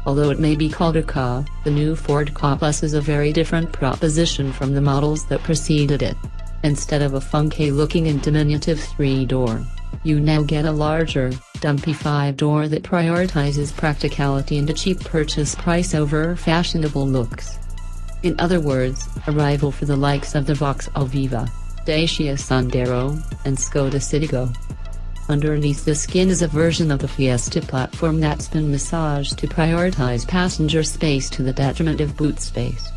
Although it may be called a Ka, the new Ford Ka Plus is a very different proposition from the models that preceded it. Instead of a funky-looking and diminutive 3-door, you now get a larger, dumpy 5-door that prioritizes practicality and a cheap purchase price over fashionable looks. In other words, a rival for the likes of the Vauxhall Viva, Dacia Sandero, and Skoda Citigo. Underneath the skin is a version of the Fiesta platform that's been massaged to prioritize passenger space to the detriment of boot space.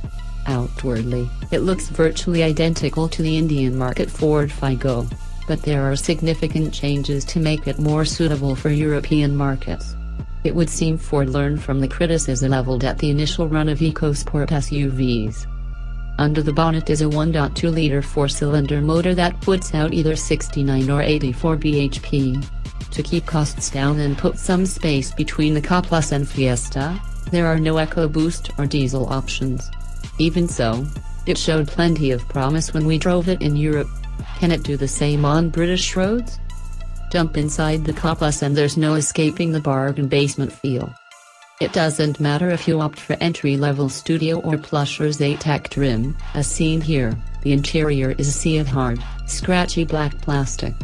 Outwardly, it looks virtually identical to the Indian market Ford Figo, but there are significant changes to make it more suitable for European markets. It would seem Ford learned from the criticism leveled at the initial run of EcoSport SUVs. Under the bonnet is a 1.2-liter 4-cylinder motor that puts out either 69 or 84 bhp. To keep costs down and put some space between the Ka Plus and Fiesta, there are no EcoBoost or diesel options. Even so, it showed plenty of promise when we drove it in Europe. Can it do the same on British roads? Jump inside the Ka Plus and there's no escaping the bargain basement feel. It doesn't matter if you opt for entry-level studio or plush or Zetec trim, as seen here, the interior is a sea of hard, scratchy black plastic.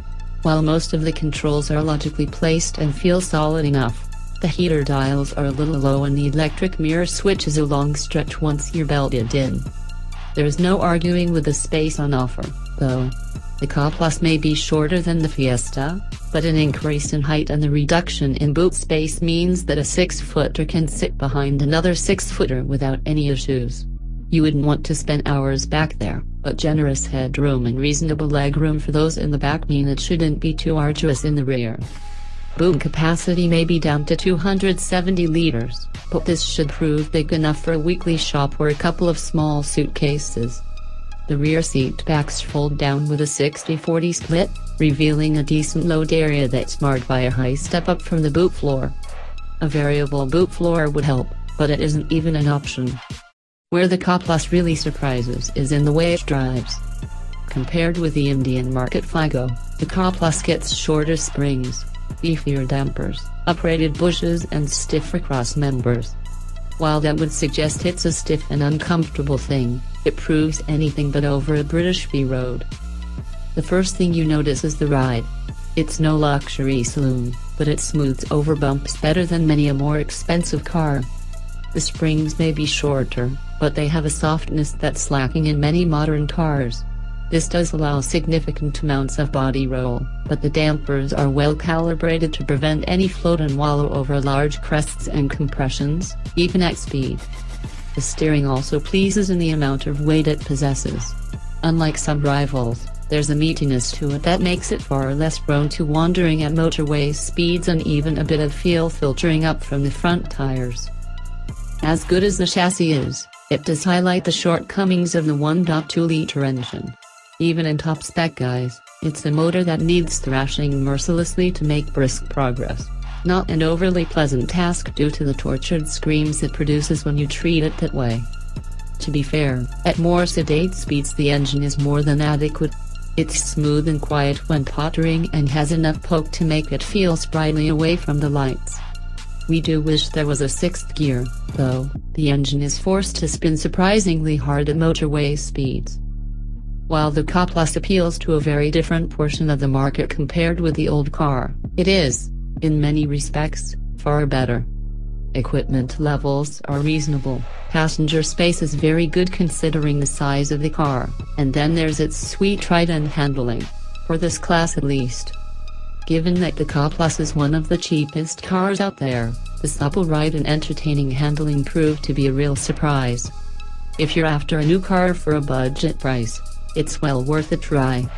While most of the controls are logically placed and feel solid enough, the heater dials are a little low and the electric mirror switch is a long stretch once you're belted in. There's no arguing with the space on offer, though. The Ka Plus may be shorter than the Fiesta, but an increase in height and the reduction in boot space means that a 6-footer can sit behind another 6-footer without any issues. You wouldn't want to spend hours back there, but generous headroom and reasonable legroom for those in the back mean it shouldn't be too arduous in the rear. Boot capacity may be down to 270 liters, but this should prove big enough for a weekly shop or a couple of small suitcases. The rear seat backs fold down with a 60-40 split, revealing a decent load area that's marked by a high step up from the boot floor. A variable boot floor would help, but it isn't even an option. Where the Ka Plus really surprises is in the way it drives. Compared with the Indian market Figo, the Ka Plus gets shorter springs, beefier dampers, uprated bushes and stiffer cross members. While that would suggest it's a stiff and uncomfortable thing, it proves anything but over a British V road. The first thing you notice is the ride. It's no luxury saloon, but it smooths over bumps better than many a more expensive car. The springs may be shorter, but they have a softness that's lacking in many modern cars. This does allow significant amounts of body roll, but the dampers are well calibrated to prevent any float and wallow over large crests and compressions, even at speed. The steering also pleases in the amount of weight it possesses. Unlike some rivals, there's a meatiness to it that makes it far less prone to wandering at motorway speeds and even a bit of feel filtering up from the front tires. As good as the chassis is, it does highlight the shortcomings of the 1.2-liter engine. Even in top-spec guys, it's a motor that needs thrashing mercilessly to make brisk progress. Not an overly pleasant task due to the tortured screams it produces when you treat it that way. To be fair, at more sedate speeds the engine is more than adequate. It's smooth and quiet when pottering and has enough poke to make it feel sprightly away from the lights. We do wish there was a 6th gear, though. The engine is forced to spin surprisingly hard at motorway speeds. While the Ka Plus appeals to a very different portion of the market compared with the old car, it is, in many respects, far better. Equipment levels are reasonable, passenger space is very good considering the size of the car, and then there's its sweet ride and handling, for this class at least. Given that the Ka Plus is one of the cheapest cars out there, the supple ride and entertaining handling proved to be a real surprise. If you're after a new car for a budget price, it's well worth a try.